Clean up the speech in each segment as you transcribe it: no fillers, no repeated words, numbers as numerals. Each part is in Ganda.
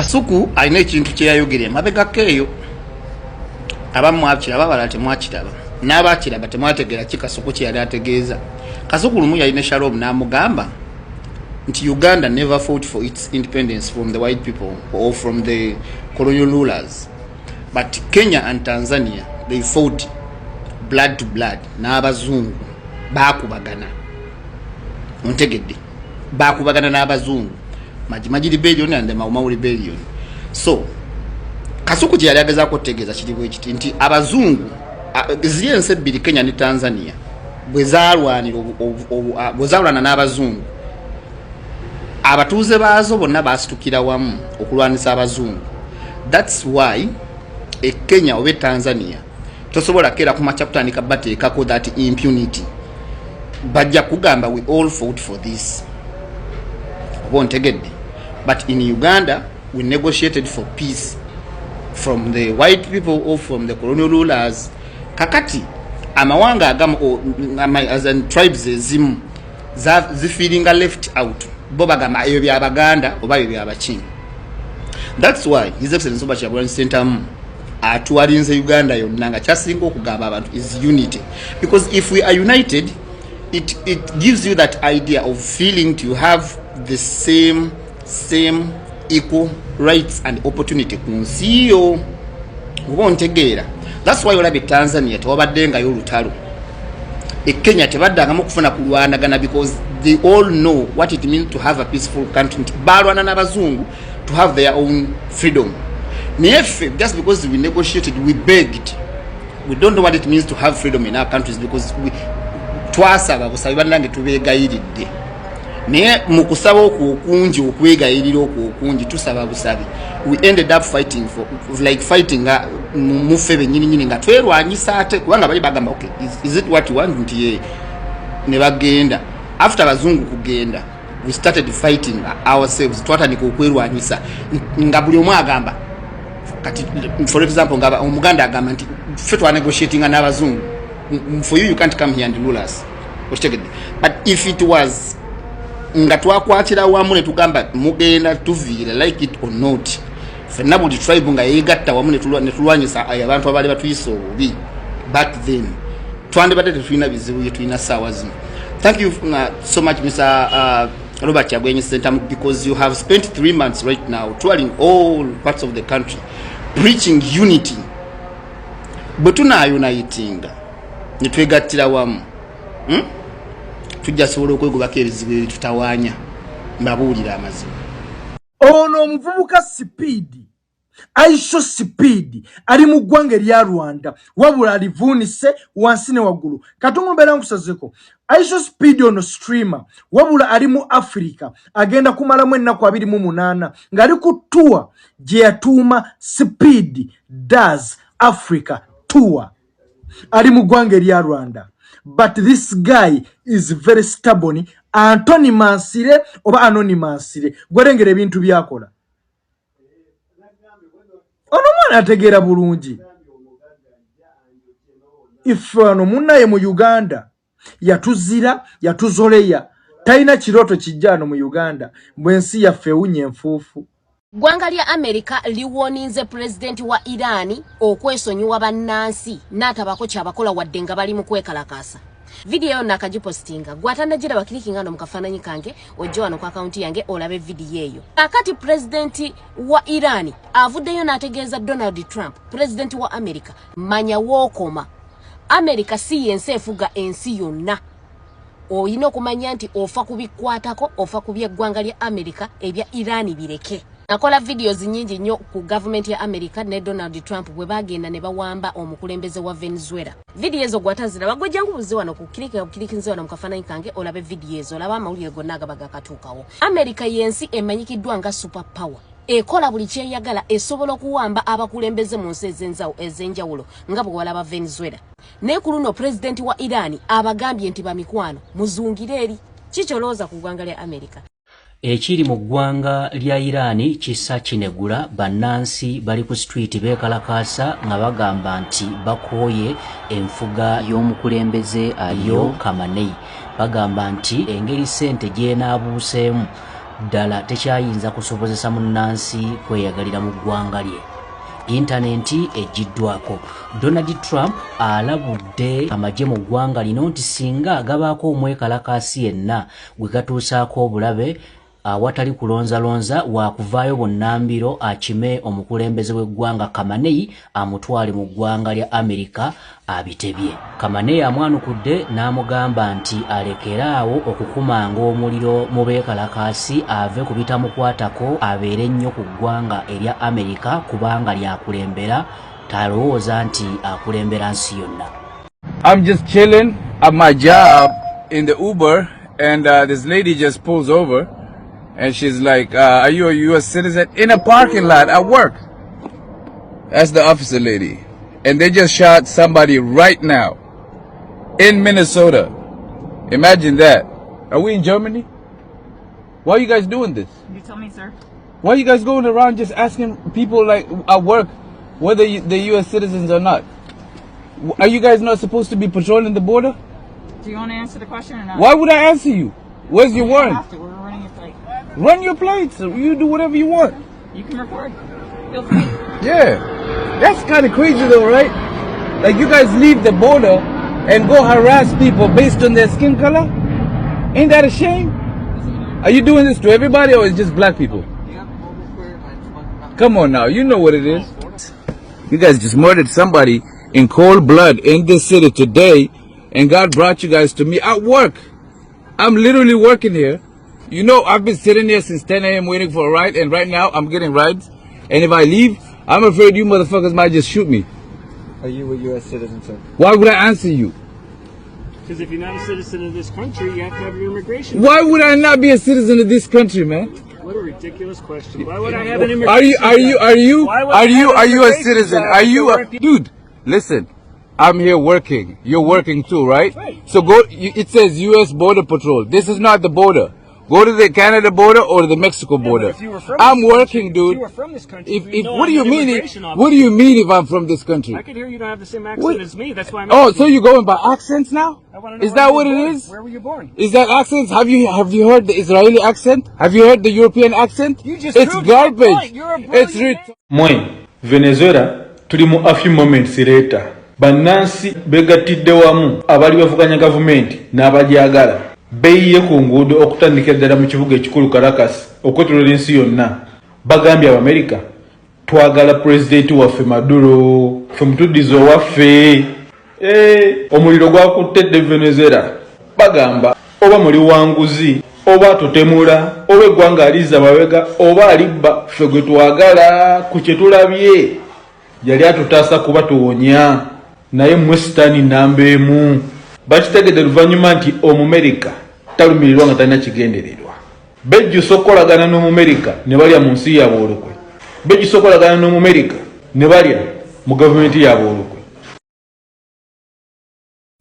Kasuku alina ekintu kye yayogera emabega keeyo abamu akiraba abalala temwakiraba n'abakiraba temwategeera ki Kasuku kye yali ategeeza. Kasuku lumu yalina Shalom n'amugamba nti Uganda never fought for its independence from the white people or from the colonial rulers, but Kenya and Tanzania they fought blood to blood n'abazungu baakubagana. Ontegedde baakubagana n'abazungu Maji rebellion and the Mau Mau rebellion. So Kasuku kye yali agezaako kutegeeza kiriwo ekiti nti abazungu ziyense ebbiri Kenya ne Tanzania bwe zaalwana n'abazungu, abatuuze baazo bonna baasitukira wamu okulwanisa abazungu. That's why Kenya oba Tanzania tosobola keera ku macha kutandika bateekako that impunity. Bajja kugamba we all fought for this. Oba ontegedde. But in Uganda we negotiated for peace from the white people or from the colonial rulers. Kakati amawanga agamu as in tribes ezimu zifiringa left out bo bagamba eyo bya Baganda oba eyo bya Bakinga. That's why His Excellency Robert Kyagulanyi Ssentamu atuwalinze Uganda yonna nga kyasinga okugamba abantu is unity, because if we are united it gives you that idea of feeling to have the same equal rights and opportunity kunsiyo ubontegeera. That's why olabe Tanzania tewabaddenga y'olutalo, Kenya tebaddangamu kufuna kulwanagana, because they all know what it means to have a peaceful country. Balwana n'abazungu to have their own freedom. Nefe, just because we negotiated, we begged, we don't know what it means to have freedom in our countries, because we twasaba busabira nange tubeegayiridde naye mu kusaba okunji okwegayirira okunji tusaba busabi, we ended up fighting fighting mu febe nyini nga twerwanyisa ate kubanga bali bagamba okay is it what you want nti ne bagenda after bazungu kugenda we started fighting ourselves, twatandika okwerwanyisa nga buli omu agamba kati for example nga omuganda agamba nti ffe twa negotiating n'abazungu, for you can't come here and rule us. But if it was nga twakwatira wamu ne tugamba mugenda tuviira like it or not, fenna buli tribe nga yegatta wamu ne tulwanyisa abantu abali batuyisa obubi, back then twandibadde tetulina bizibu bye tulina ssaawa zino. Thank you so much Mr. Robert Kyagulanyi Ssentamu, because you have spent 3 months right now touring all parts of the country preaching unity. Bwe tunayunitinga ne twegattira wamu tujja sobola okwegobako ebizibu ebyo tutawaanya, mbabuulira amazima. Ono omuvubuka Speed Aisho Speed ali mu ggwanga erya Rwanda wabula alivuunise wansi ne waggulu. Katongo mbeera nkusazeko Aisho Speed ono streamer wabula ali mu Africa agenda kumalamu ennaku 28 ng'ali ku tour gye yatuuma Speed Does Africa Tour. Ali mu ggwanga erya Rwanda. But this guy is very stubborn. Anthony Mansire oba Anonymousire gwerengera ebintu byakola. Ono mwana ategeera bulungi. Ife ano munnaye mu Uganda yatuzira yatuzoleya talina kiroto kijjano mu Uganda bwensi yaffe ewunye enfuufu. Ggwanga lya America liwoninze president wa Irani okwesonyiwa bannansi n'atabako kyabakola wadde nga bali mu kwekalakasa. Video nakagipostinga gwatanagira baklikingano mukafananyi kange ojjo wano ku account yange olabe video eyo. Akati president wa Irani avuddeyo n'ategeeza Donald Trump, president wa America, manya wokoma America si yensi efuga ensi yonna. Oyina okumanya nti ofa kubikwatako, ofa kubya ggwanga lya America ebya Irani bireke. Nakola videos nyingi nnyo ku government ya America ne Donald Trump bwe bagenda ne bawamba omukulembeze wa Venezuela. Video ezo gwatazira bagojjangu buzi wano ku kilikinze wano mukafananyi kange olabe video ezo olaba amawulire gonna agabaga katuukawo. America yensi emanyikiddwa nga super power. Ekola buli kyeyagala esobola okuwamba abakulembeze mu nsi ez'enjawulo nga bwe walaba Venezuela. Ne ku luno president wa Irani abagambye nti bamikwano muzungire eri kikyolooza ku ggwanga lya America. Ekiri mu ggwanga lya Irani kisa kinegula bannansi bali ku street bekalakasa nga bagamba nti bakooye enfuga y'omukulembeze ayo Khamenei. Bagamba nti engeri sente gyenaabuuseemu ddala tekyayinza kusobozesa munnansi kweyagalira mu ggwanga lye. Intaneti ejiddwako. Donald Trump alabudde amagye mu ggwanga lino nti singa gabaako omwekalakaasi yenna gwe gatuusaako obulabe awatali kulonzalonza wakuvaayo bonnambiro akime omukulembeze w'eggwanga Khamenei amutwale mu ggwanga lya Amerika abitebye. Khamenei amwanukudde n'amugamba nti alekeraawo okukumanga omuliro mu beekalakaasi ave ku bitamukwatako abeere nnyo ku ggwanga erya Amerika kubanga lyakulembera talowooza nti akulembera nsi yonna. I'm just chilling at my job in the Uber and this lady just pulls over. And she's like, are you a U.S. citizen? In a parking lot at work. That's the officer lady. And they just shot somebody right now. In Minnesota. Imagine that. Are we in Germany? Why are you guys doing this? You tell me, sir. Why are you guys going around just asking people like at work whether they're U.S. citizens or not? Are you guys not supposed to be patrolling the border? Do you want to answer the question or not? Why would I answer you? Where's your warrant? We're running your plate. Run your plates. You do whatever you want. You can record. Feel free. Yeah. That's kind of crazy though, right? Like you guys leave the border and go harass people based on their skin color? Ain't that a shame? Are you doing this to everybody or is it just black people? Come on now, you know what it is. You guys just murdered somebody in cold blood in this city today and God brought you guys to me at work. I'm literally working here. You know, I've been sitting here since 10 a.m. waiting for a ride, and right now I'm getting rides. And if I leave, I'm afraid you motherfuckers might just shoot me. Are you a U.S. citizen, sir? Why would I answer you? Because if you're not a citizen of this country, you have to have your immigration. Why would I not be a citizen of this country, man? What a ridiculous question. Why would I have an immigration? Are you a citizen? Are you a dude? Listen, I'm here working. You're working too, right? So go. It says U.S. Border Patrol. This is not the border. Go to the Canada border or the Mexico border. I'm working, dude. If you were from this country, What do you mean? What do you mean if I'm from this country? I can hear you don't have the same accent as me. That's why I'm. Oh, so you're going by accents now? Is that what it is? Where were you born? Is that accents? Have you heard the Israeli accent? Have you heard the European accent? It's garbage. It's Mwe Venezuela tuli mu a few moments later. Bannansi begattidde wamu abali bavuganya gavumenti n'abajagala. Beyiye ku nguudo okutandika ddala mu kibuga ekikulu Caracas okwetoloola ensi yonna. Bagambye Abamerika twagala pulezidenti waffe Maduro ffe mutuddizo waffe. Omuliro gwakuttedde Venezuela. Bagamba oba muli wanguzi oba tutemula oba eggwanga aliza mabega oba alibba ffe gwe twagala ku kye tulabye. Yali atutaasa kuba tuwonya naye mmwe sitaani nnamba emu. Bakitegedde luvannyuma nti Omumerika talumirirwa nga talina kigendererwa. Bejjusa okukolagana n'Omumerika ne balya mu nsi yaabwe olukwe. Bejjusa okukolagana n'Omumerika ne balya mu gavumenti yaabwe olukwe.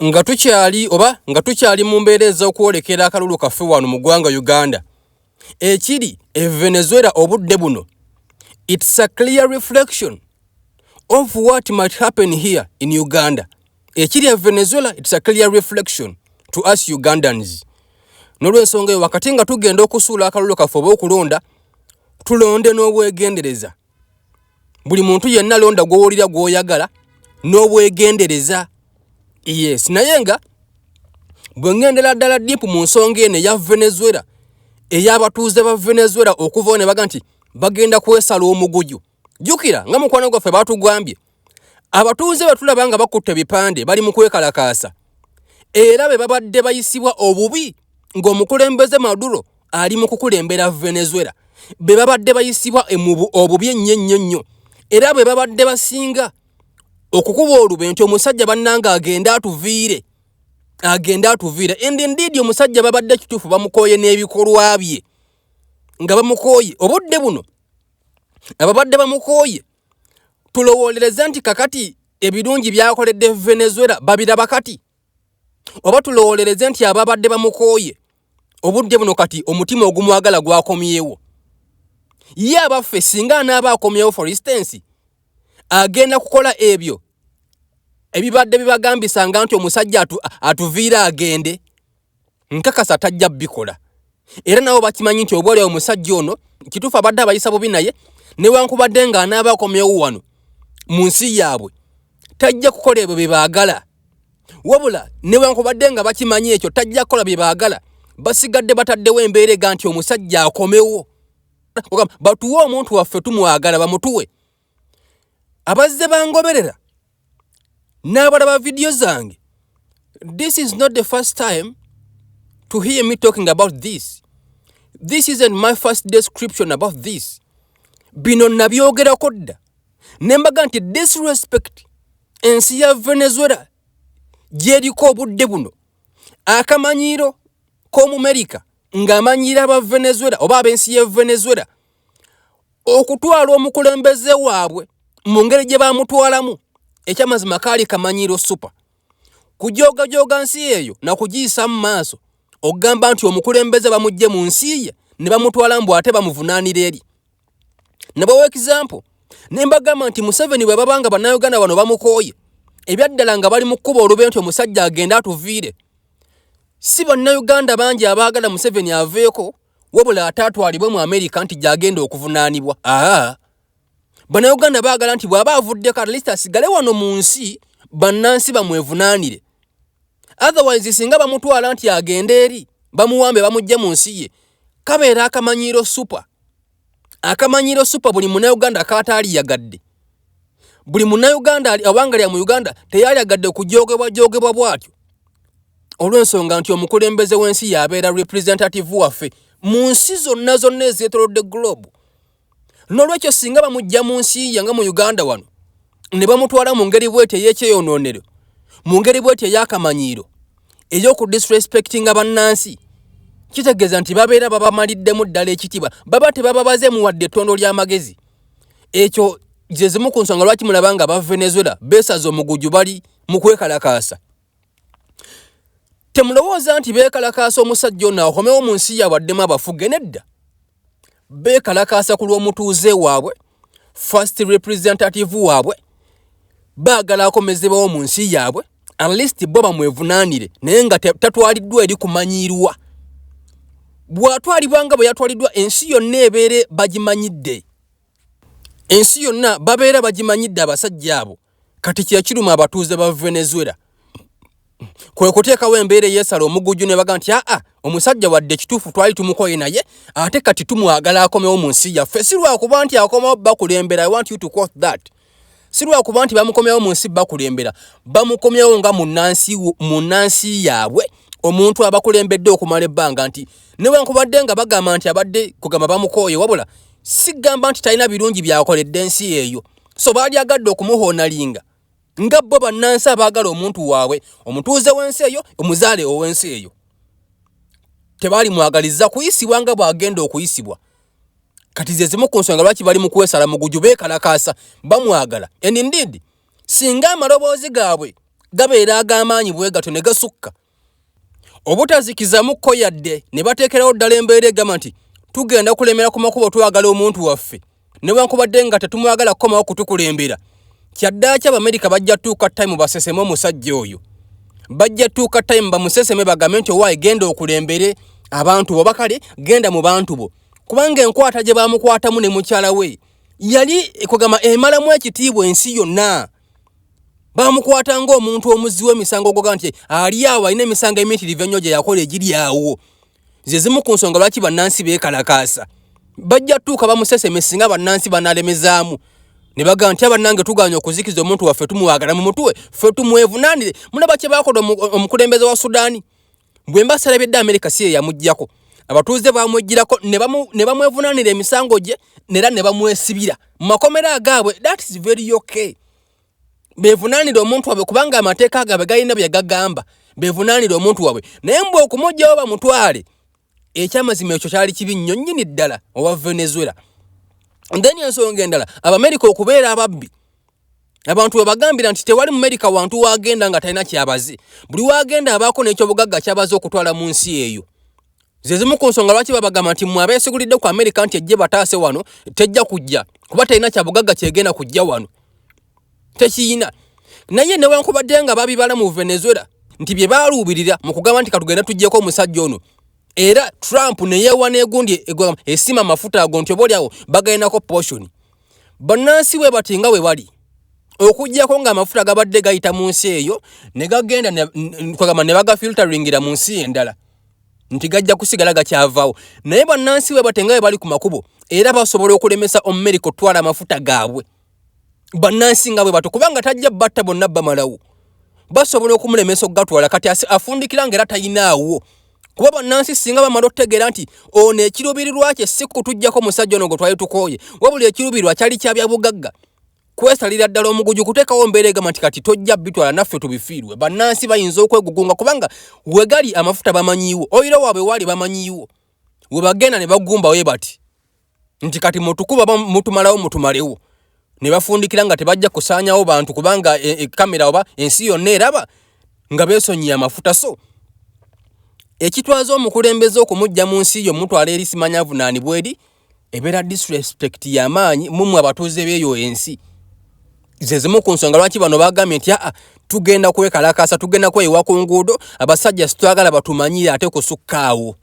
nga tukyali mu mbeera ez'okwolekera akalulu kaffe wano mu ggwanga Uganda. Ekiri Venezuela obudde buno, it's a clear reflection of what might happen here in Uganda. Ekiri Venezuela, it's a clear reflection to us Ugandans. N'olwensonga eyo wakati nga tugenda okusuula akalulu kaffe oba okulonda, tulonde n'obwegendereza. Buli muntu yenna londa gw'owulira gw'oyagala n'obwegendereza. Yes, naye nga bwe ngendera ddala deep mu nsonga eno eya Venezuela, ey'abatuuze ba Venezuela okuvaho ne baga nti bagenda kwesala omuguju. Jjukira nga mukwano gwaffe baatugambye abatuuze batulaba nga bakutte ebipande bali mu kwekalakaasa, era be babadde bayisibwa obubi ng'omukulembeze Maduro ali mu kukulembera Venezuela, be babadde bayisibwa obubi ennyo, era be babadde basinga okukuba olube nti omusajja bannanga agenda atuviire. And indeed omusajja babadde kituufu bamukooye n'ebikolwa bye nga bamukooye obudde buno. Ababadde bamukooye tulowoolereza nti kakati ebirungi byakoledde Venezuela babiraba kati, oba tulowoolereza nti ababadde bamukooye obudde buno kati omutima ogumwagala gwakomyewo. Ye abaffe singa anaaba akomyewo, for instance, agenda kukola ebyo ebibadde bibagambisanga nti omusajja atuviira agende, nkakasa tajja bikola. era nabo bakimanyi nti obwole omusajja ono kituufu abadde abayisa bubi naye newankubadde nga anaaba akomyewo wano mu nsi yaabwe tajja kukola ebyo bye baagala wabula newankubadde nga bakimanyi ekyo tajja kukola bye baagala basigadde bataddewo embeera ega nti omusajja akomewo batuwe omuntu waffe tumwagala bamutuwe abazze bangoberera n'abalaba vidiyo zange. This is not the first time to hear me talking about this. This isn't my first description about this. Bino nabyogerako dda nembaga nti disrespect ensi ya Venezuela gyeriko obudde buno akamanyiiro k'Omumerika ng'amanyiira aba Venezuela oba ab'ensi ya Venezuela okutwala omukulembeze waabwe mu ngeri gye bamutwalamu ekyamazima kaali kamanyiiro super kujogajoga nsi eyo na kugiyisa mu maaso ogamba nti omukulembeze bamujje mu nsi ye ne bamutwala mbu ate bamuvunaanira eri. Nabawa example nembagamba nti Museveni bwe babanga bannayuganda bano bamukooye ebyaddala nga bali mu kkuba olube nti omusajja agenda atuviire. Si bannayuganda bangi abaagala Museveni aveeko wabula ataatwalibwe mu Amerika nti gyagenda okuvunaanibwa. Bannayuganda baagala nti bw'aba avuddeko at least asigale wano mu nsi bannansi bamwevunaanire. Otherwise singa bamutwala nti agende eri bamuwambe bamujje mu nsi ye kabeera akamanyiiro super. Akamanyiiro super buli munnayuganda kaataali yagadde. Buli munnayuganda awangalya mu Uganda teyali yagadde kujogebwa bwatyo olw'ensonga nti omukulembeze w'ensi yabeera representative waffe mu nsi zonna ezeetoolodde globe. N'olwekyo singa bamujja mu nsi ye nga mu Uganda wano ne bamutwala mu ngeri bw'etyo ey'ekyeyonoonero mu ngeri bw'etyo ey'akamanyiiro ey'okudisrespectinga bannansi kitegeeza nti babeera babamaliddemu ddala ekitiibwa baba tebababazeemu wadde ettondo ly'amagezi. Ekyo ze zimu ku nsonga lwaki mulaba nga aba Venezuela beesaza omuguju bali mu kwekalakaasa. Temulowooza nti beekalakaasa omusajja ono akomewo mu nsi yaabwe addemu abafuge nedda. Beekalakaasa ku lw'omutuuze waabwe first representative waabwe baagala akomezebwawo mu nsi yaabwe at least bo bamwevunaanire naye nga tatwaliddwa eri kumanyiirwa. Bw'atwalibwa nga bwe yatwaliddwa ensi yonna ebeere bagimanyidde. Ensi yonna babeera bagimanyidde abasajja abo kati kyekiruma abatuuze ba Venezuela. Kwe kuteekawo embeera eyeesala omuguju ne baga nti omusajja wadde kituufu twali tumukoye naye ate kati tumwagala akomewo mu nsi yaffe. Si lwakuba nti akomewo bakulembera. I want you to quote that. Si lwakuba nti bamukomyewo mu nsi bakulembera. Bamukomyewo nga munnansi yaabwe omuntu abakulembedde okumala ebbanga nti newankubadde nga bagamba nti abadde kugamba bamukooye wabula sigamba nti talina birungi byakoledde ensi eyo. So baali agadde okumuhoonalinga nga bo bannansi abaagala omuntu waabwe omutuuze w'ensi eyo omuzaale ow'ensi eyo. Tebaali mwagaliza kuyisibwa nga bw'agenda okuyisibwa. Kati ze zimu ku nsonga lwaki bali mu kwesala muguju beekalakaasa bamwagala. And indeed singa amaloboozi gaabwe gabeera ag'amaanyi bwe gatyo ne gasukka obutazikizamu ko yadde ne bateekerawo ddala embeera egamba nti tugenda kulemera ku makubo twagala omuntu waffe newankubadde nga tetumwagala kukomawo kutukulembera. Kyaddaaki Abamerika bajja tuuka time baseseme omusajja oyo. Bajja tuuka time bamuseseme bagambe nti owaaye genda okulembere abantu bo bakale genda mu bantu bo. Kubanga enkwata gye bamukwatamu ne mukyala we yali kugamba emalamu ekitiibwa ensi yonna. Bamukwata ng'omuntu omuzzi w'emisango ogoga nti ali awo alina emisango emitirivu ennyo gye yakola egiri awo. Ze zimu ku nsonga lwaki bannansi beekalakaasa. Bajja tuuka bamuseseme singa bannansi banalemezaamu. Ne baga nti abannange tuganya okuzikiza omuntu waffe tumuwagala mu mutuwe ffe tumwevunaanire. Mulaba kye baakola omukulembeze wa Sudaani. Bwe mbasalabidde Amerika si ye yamuggyako. Abatuuze bamwejjirako ne bamwevunaanira emisango gye nera ne bamwesibira mu makomera agaabwe. That is very okay. Beevunaanira omuntu waabwe kubanga amateeka agaabwe galina bye gagamba. Beevunaanira omuntu waabwe naye mbwe okumugyawo bamutwale ekyamazima ekyo kyali kibi nnyo nnyini ddala owa Venezuela. Then ensonga endala Abamerika okubeera ababbi. Abantu webagambira nti tewali mu Amerika wantu wagenda nga talina kyabaze. Buli wagenda abaako n'ekyobugagga kyabaze okutwala mu nsi eyo. Ze zimu ku nsonga lwaki babagamba nti mmwe abeesigulidde ku Amerika nti ejje bataase wano tejja kujja kuba talina kyabugagga kyegenda kujja wano. Tekiyina. Naye newankubadde nga babibala mu Venezuela nti bye baaluubirira mu kugamba nti katugenda tuggyeko omusajja ono era Trump ne yewa negundi esima mafuta ago nti obolyawo bagainako portion bannansi we batinga we wali okujjako nga amafuta gabadde gayita mu nsi eyo ne gagenda ne baga filteringira mu nsi endala nti gajja kusigala gakyavaawo naye bannansi we batenga we bali ku makubo era basobola okulemesa America otwala amafuta gaabwe bannansi nga bwe bato kubanga tajja batta bonna bamalawo basobola okumulemesa okugatwala kati afundikira ngera tayinaawo kuba bannansi singa bamala otegeera nti ono ekiruubirirwa kye si kutujjako musajja ono gwe twali tukooye wabula ekiruubirirwa kyali kya bya bugagga kwesalira ddala omuguju kuteekawo mbeera egamba nti kati tojja bitwala naffe tubifiirwe bannansi bayinza okwegugunga kubanga we gali amafuta bamanyiiwo oyiro waabwe waali bamanyiiwo we bagenda ne bagumba we bati nti kati mutukuba mutumalawo mutumalewo ne bafundikira nga tebajja kusaanyawo bantu kubanga kamera oba ensi yonna eraba nga beesonyiye amafuta so ekitwaza omukulembeze okumujja mu nsi yo mutwala eri simanyavu naani bwedi ebeera disrespect y'amaanyi mumwe abatuuze b'eyo ensi zezimu ku nsonga lwaki bano bagambye nti tugenda kwekalakasa tugenda kweyiwa ku nguudo abasajja situagala batumanyire ate kusukkaawo